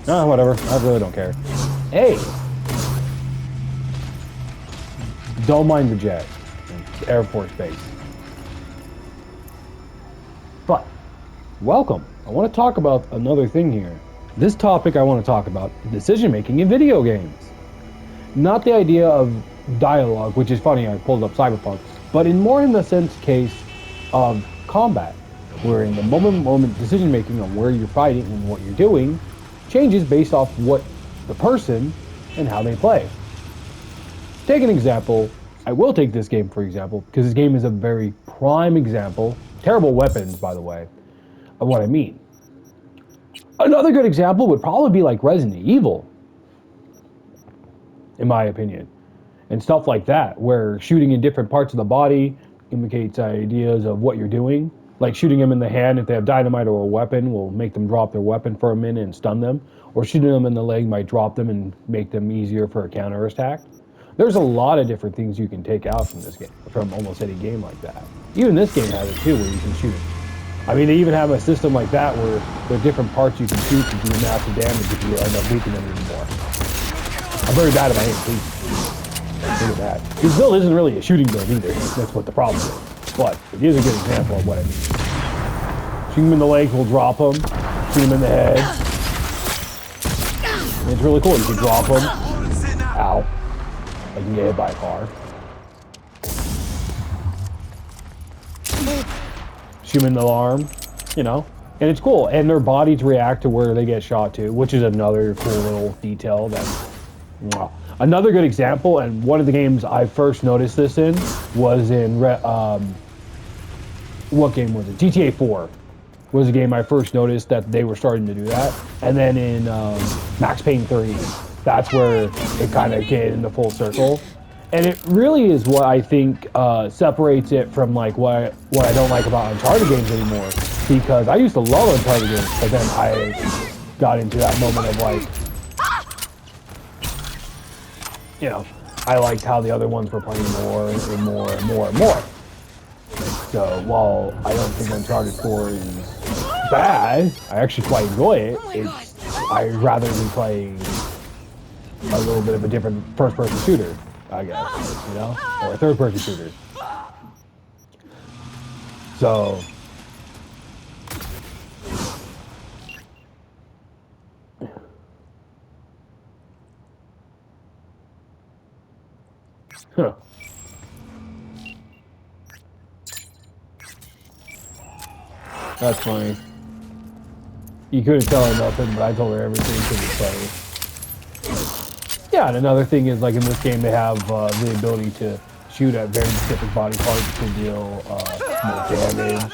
Whatever. I really don't care. Hey! Don't mind the jet. It's Air Force Base. But, welcome. I want to talk about another thing here. This topic I want to talk about, decision making in video games. Not the idea of dialogue, which is funny, I pulled up Cyberpunk, but more in the case of combat, where in the moment decision making on where you're fighting and what you're doing changes based off what the person and how they play. Take an example. I will take this game for example, because this game is a very prime example, terrible weapons by the way, of what I mean. Another good example would probably be like Resident Evil, in my opinion, and stuff like that, where shooting in different parts of the body indicates ideas of what you're doing. Like shooting them in the hand if they have dynamite or a weapon will make them drop their weapon for a minute and stun them, or shooting them in the leg might drop them and make them easier for a counterattack. There's a lot of different things you can take out from this game, from almost any game like that. Even this game has it too, where you can shoot it. I mean, they even have a system like that where there are different parts you can shoot to do massive damage if you end up weakening them even more. I'm very bad at my aim, please. Look at that. This build isn't really a shooting build either. That's what the problem is. But it is a good example of what I mean. Shoot him in the legs, we'll drop him. Shoot him in the head. And it's really cool. You can drop him. Ow. I can get hit by a car. Shoot him in the arm. You know. And it's cool. And their bodies react to where they get shot to, which is another cool little detail that... Another good example, and one of the games I first noticed this in, was in, what game was it? GTA 4 was a game I first noticed that they were starting to do that. And then in Max Payne 3, that's where it kind of came into full circle. And it really is what I think separates it from like what I don't like about Uncharted games anymore. Because I used to love Uncharted games, but then I got into that moment of like, you know, I liked how the other ones were playing more and more and more and more. So while I don't think Uncharted 4 is bad, I actually quite enjoy it. I'd rather be playing a little bit of a different first-person shooter, I guess, you know, or a third-person shooter. So. Huh. That's funny. You couldn't tell her nothing, but I told her everything because it's funny. Yeah, and another thing is, like in this game, they have the ability to shoot at very specific body parts to deal more damage.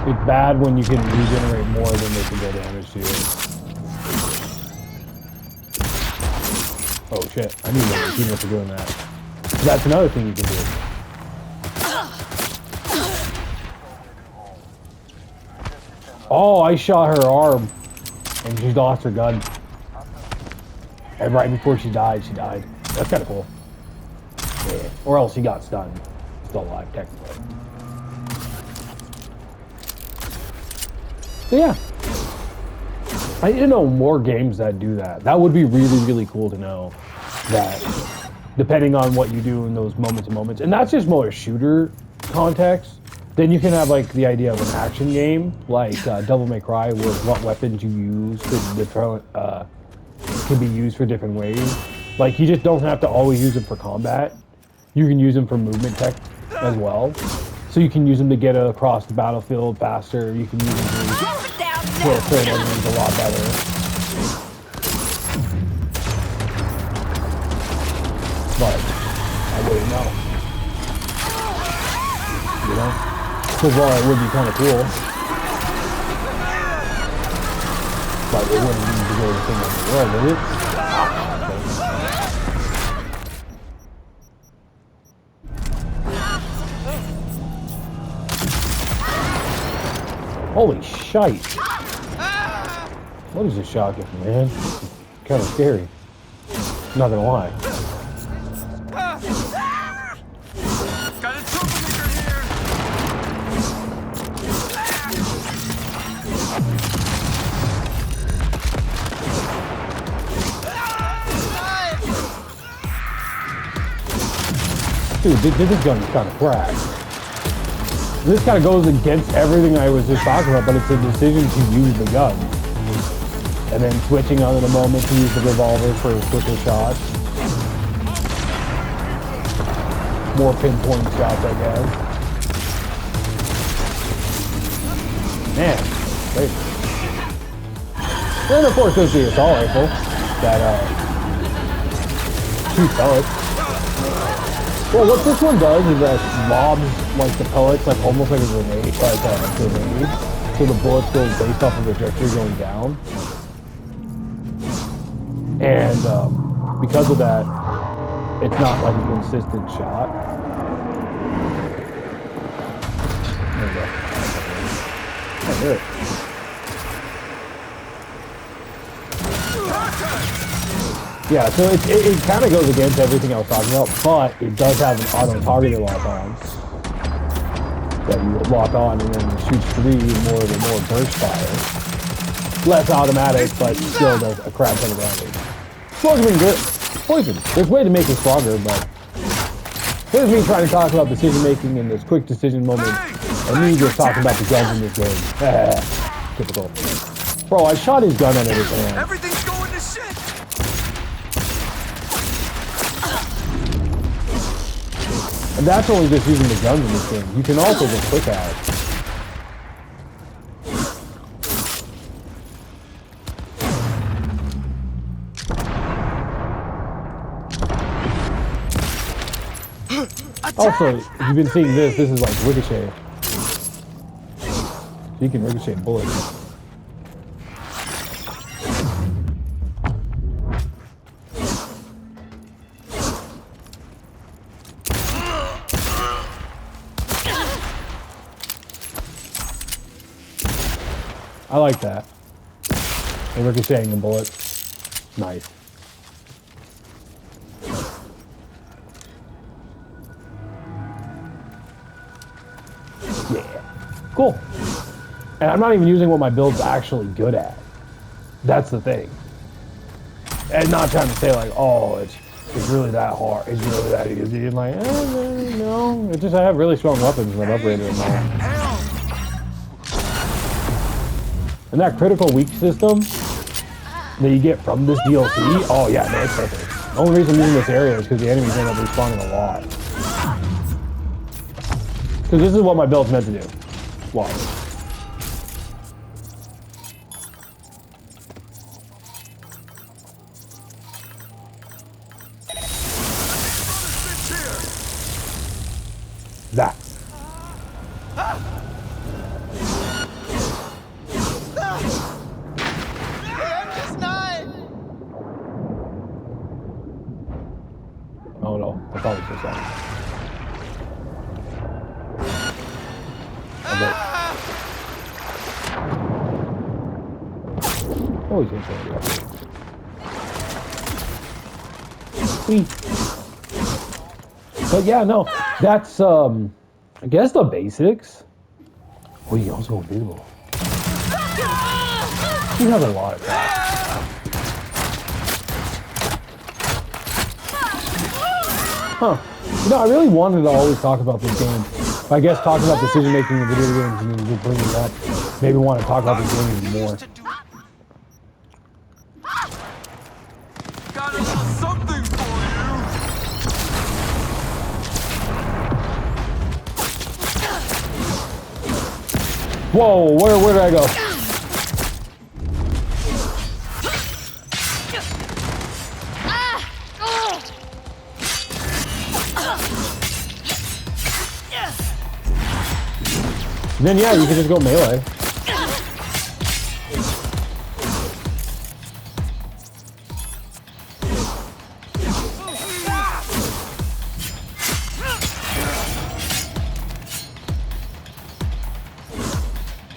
It's bad when you can regenerate more than they can do damage to you. Oh shit, I need more teammates for doing that. So that's another thing you can do. Oh, I shot her arm, and she lost her gun. And right before she died, That's kind of cool. Yeah. Or else he got stunned. Still alive, technically. So yeah, I didn't know more games that do that. That would be really, really cool to know that depending on what you do in those moments, and that's just more a shooter context, then you can have like the idea of an action game, like Devil May Cry, where what weapons you use can be used for different ways. Like you just don't have to always use them for combat. You can use them for movement tech as well. So you can use them to get across the battlefield faster. You can use them to kill certain enemies a lot better. But I wouldn't know. You know? Because while it would be kind of cool, but it wouldn't be the greatest thing in the world, would it? Holy shite. What is this shotgun, man? Kind of scary. Not gonna lie. Got a troublemaker here. Dude, this gun is kind of cracked. This kind of goes against everything I was just talking about, but it's a decision to use the gun. And then switching on in a moment to use the revolver for quicker shots. More pinpoint shots, I guess. Man, great. Then of course there's the assault rifle that shoots pellets. Well, what this one does is that lobs like the pellets, like almost like a grenade, so the bullets go based off of the trajectory going down. And because of that, it's not like a consistent shot. There we go. Oh, there. Yeah, so it kind of goes against everything I was talking about, but it does have an auto-targeted lock-on. That you lock on and then shoots 3 more burst fire. Less automatic, but still does a crap ton of damage. Poison, good. Poison. There's a way to make it stronger, but here's me trying to talk about decision making in this quick decision moment, and me just talking about the guns in this game. Typical. Bro, I shot his gun out of his hand. Everything's going to shit. And that's only just using the guns in this game. You can also just quick out. Also, if you've been seeing this is like ricochet. You can ricochet bullets. I like that. And ricocheting the bullets. Nice. Yeah. Cool. And I'm not even using what my build's actually good at. That's the thing. And not trying to say like, oh, it's really that hard. It's really that easy. And like, no. It's just I have really strong weapons and I've upgraded them all. And that critical weak system that you get from this DLC, oh yeah, no, it's perfect. The only reason I'm using this area is because the enemies end up respawning a lot. Because this is what my build's meant to do. Watch. That. Oh no, I thought it was just that. Oh, he's going to But yeah, no, that's, I guess the basics. Oh, you also invisible. He has a lot of that. Huh. You know, I really wanted to always talk about this game. I guess talking about decision making in video games and then bringing it up. Maybe want to talk about this game even more. Got a little something for you. Whoa, where did I go? Then yeah, you can just go melee.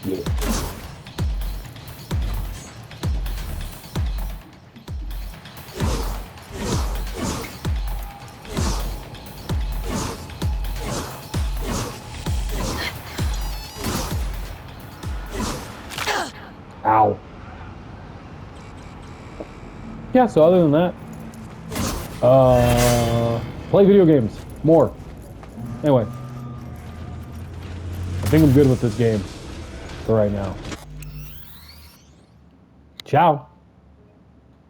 Yeah. Yeah, so other than that, play video games more. Anyway, I think I'm good with this game for right now. Ciao.